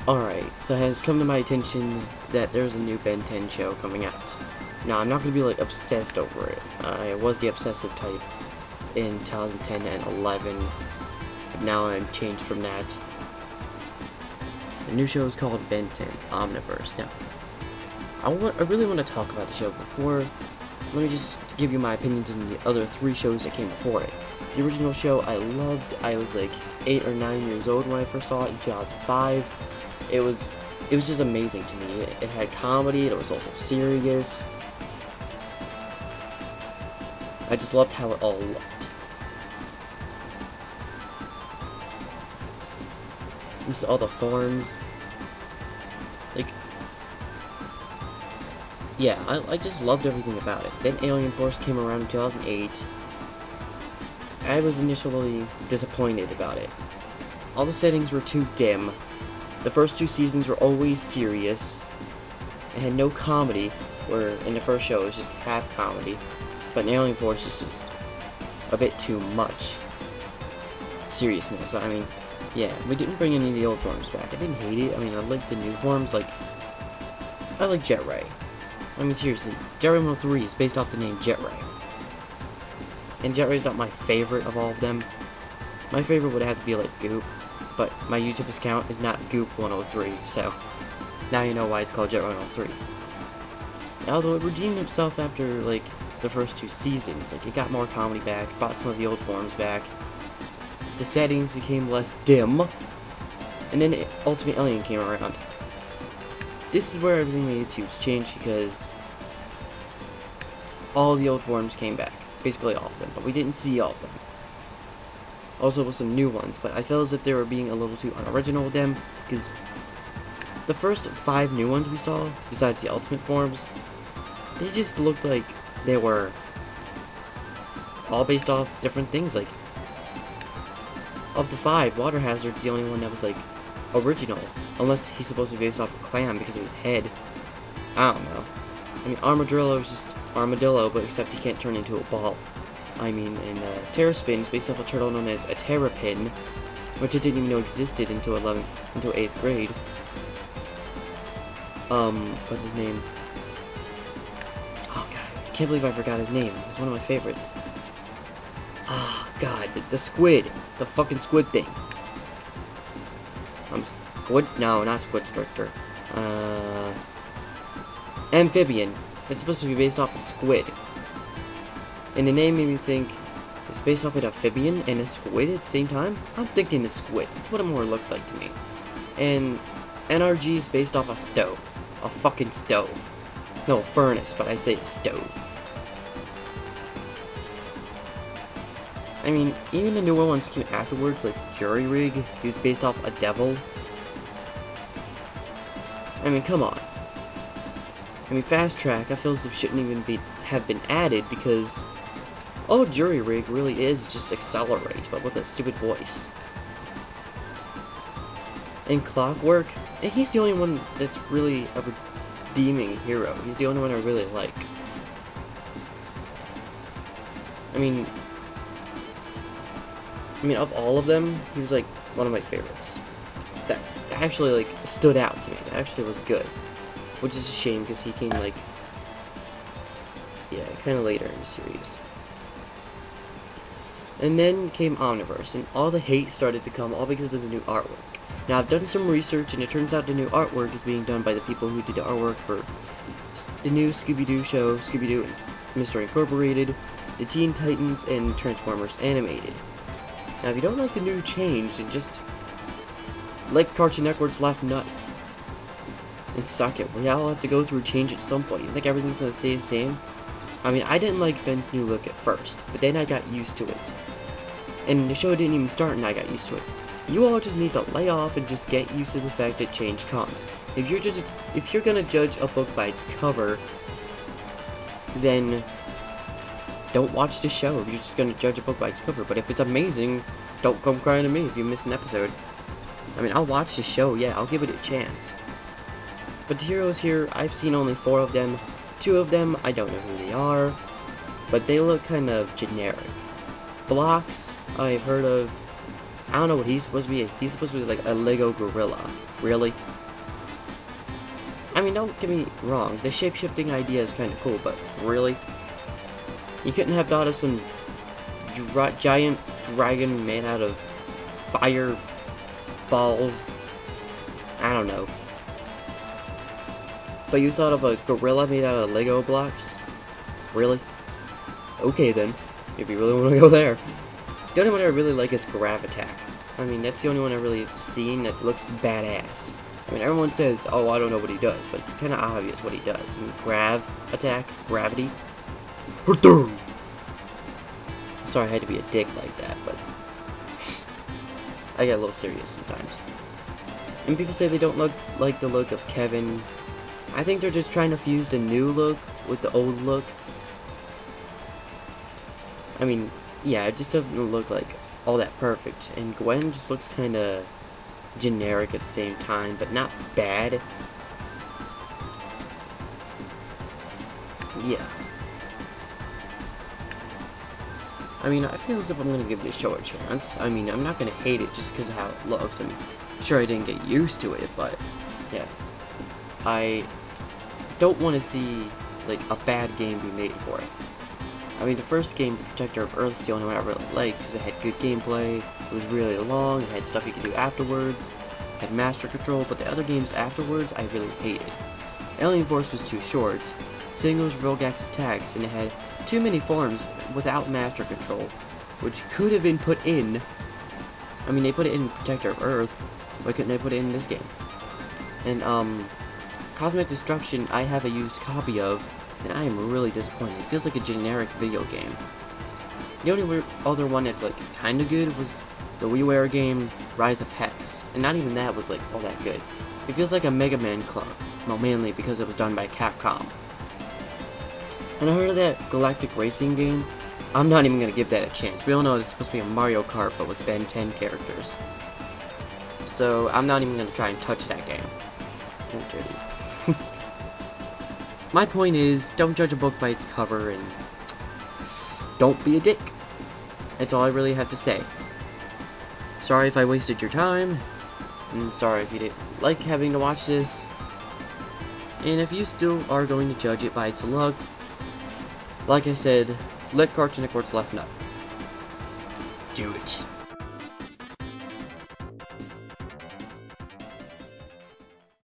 Alright, so it has come to my attention that there's a new Ben 10 show coming out. Now, I'm not going to be, like, obsessed over it. I was the obsessive type in 2010 and 11. Now I'm changed from that. The new show is called Ben 10, Omniverse. Now, I really want to talk about the show before. Let me just give you my opinions on the other 3 shows that came before it. The original show I loved. I was like 8 or 9 years old when I first saw it in 2005. It was just amazing to me. It had comedy, it was also serious. I just loved how it all looked. Just all the forms. Like, yeah, I just loved everything about it. Then Alien Force came around in 2008. I was initially disappointed about it. All the settings were too dim. The first 2 seasons were always serious. It had no comedy, where in the first show it was just half comedy. But in Alien Force it's just a bit too much seriousness. I mean, yeah, we didn't bring any of the old forms back. I didn't hate it. I mean, I liked the new forms. Like, I like Jet Ray. I mean, seriously, Jet Ray 103 is based off the name Jet Ray. And Jet Ray's not my favorite of all of them. My favorite would have to be like Goop. But my YouTube account is not Goop103, so now you know why it's called Jet103. Although it redeemed itself after, like, the first 2 seasons. Like, it got more comedy back, brought some of the old forms back, the settings became less dim, and then Ultimate Alien came around. This is where everything made its huge change, because all the old forms came back. Basically all of them, but we didn't see all of them. Also with some new ones, but I felt as if they were being a little too unoriginal with them, because the first 5 new ones we saw, besides the ultimate forms, they just looked like they were all based off different things. Like, of the 5, Water Hazard's the only one that was, like, original, unless he's supposed to be based off a clam because of his head. I don't know. I mean, Armadillo is just Armadillo, but except he can't turn into a ball. I mean, in Terraspin is based off a turtle known as a terrapin, which I didn't even know existed until 8th grade. What's his name? Oh god, I can't believe I forgot his name. He's one of my favorites. Ah, oh, god, the squid, the fucking squid thing. Squid? No, not Squid Stricter. Amphibian. That's supposed to be based off a squid. And the name made me think it's based off an amphibian and a squid at the same time. I'm thinking a squid. That's what it more looks like to me. And NRG is based off a stove. A fucking stove. No, furnace, but I say a stove. I mean, even the newer ones came afterwards, like Jury Rig, he was based off a devil. I mean, come on. I mean, Fast Track, I feel as if shouldn't even have been added, because all Jury Rig really is just Accelerate, but with a stupid voice. And Clockwork, he's the only one that's really a redeeming hero. He's the only one I really like. I mean, of all of them, he was like one of my favorites. That actually like stood out to me. That actually was good. Which is a shame because he came like, yeah, kind of later in the series. And then came Omniverse, and all the hate started to come all because of the new artwork. Now, I've done some research, and it turns out the new artwork is being done by the people who did the artwork for the new Scooby-Doo show, Scooby-Doo and Mystery Incorporated, the Teen Titans, and Transformers Animated. Now, if you don't like the new change, then just like Cartoon Network's left nut and suck it. We all have to go through a change at some point. You think everything's gonna stay the same? I mean, I didn't like Ben's new look at first, but then I got used to it. And the show didn't even start and I got used to it. You all just need to lay off and just get used to the fact that change comes. If you're gonna judge a book by its cover, then don't watch the show if you're just gonna judge a book by its cover. But if it's amazing, don't come crying to me if you miss an episode. I mean, I'll watch the show, yeah, I'll give it a chance. But the heroes here, I've seen only 4 of them. 2 of them, I don't know who they are, but they look kind of generic. Blocks, I've heard of. I don't know what he's supposed to be. He's supposed to be like a Lego gorilla. Really? I mean, don't get me wrong. The shape-shifting idea is kind of cool, but really? You couldn't have thought of some giant dragon made out of fire balls? I don't know. But you thought of a gorilla made out of Lego blocks? Really? Okay then, if you really want to go there. The only one I really like is Grav Attack. I mean, that's the only one I've really seen that looks badass. I mean, everyone says, oh, I don't know what he does, but it's kind of obvious what he does. I mean, Grav Attack, Gravity. Sorry I had to be a dick like that, but I get a little serious sometimes. And people say they don't look like the look of Kevin. I think they're just trying to fuse the new look with the old look. I mean, yeah, it just doesn't look like all that perfect. And Gwen just looks kind of generic at the same time, but not bad. Yeah. I mean, I feel as if I'm going to give the show a chance. I mean, I'm not going to hate it just because of how it looks. I'm sure I didn't get used to it, but yeah. I don't want to see, like, a bad game be made for it. I mean, the first game, Protector of Earth, is the only one I really liked because it had good gameplay, it was really long, it had stuff you could do afterwards, it had master control, but the other games afterwards I really hated. Alien Force was too short, singles, Vilgax attacks, and it had too many forms without master control, which could have been put in. I mean, they put it in Protector of Earth, why couldn't they put it in this game? And, Cosmic Destruction, I have a used copy of, and I am really disappointed. It feels like a generic video game. The only other one that's, like, kinda good was the WiiWare game, Rise of Hex, and not even that was, like, all that good. It feels like a Mega Man clone, well, mainly because it was done by Capcom. And I heard of that Galactic Racing game. I'm not even gonna give that a chance. We all know it's supposed to be a Mario Kart, but with Ben 10 characters. So, I'm not even gonna try and touch that game. Oh, dirty. My point is, don't judge a book by its cover, and don't be a dick. That's all I really have to say. Sorry if I wasted your time, and sorry if you didn't like having to watch this. And if you still are going to judge it by its look, like I said, let Cartoon Network's left nut. Do it.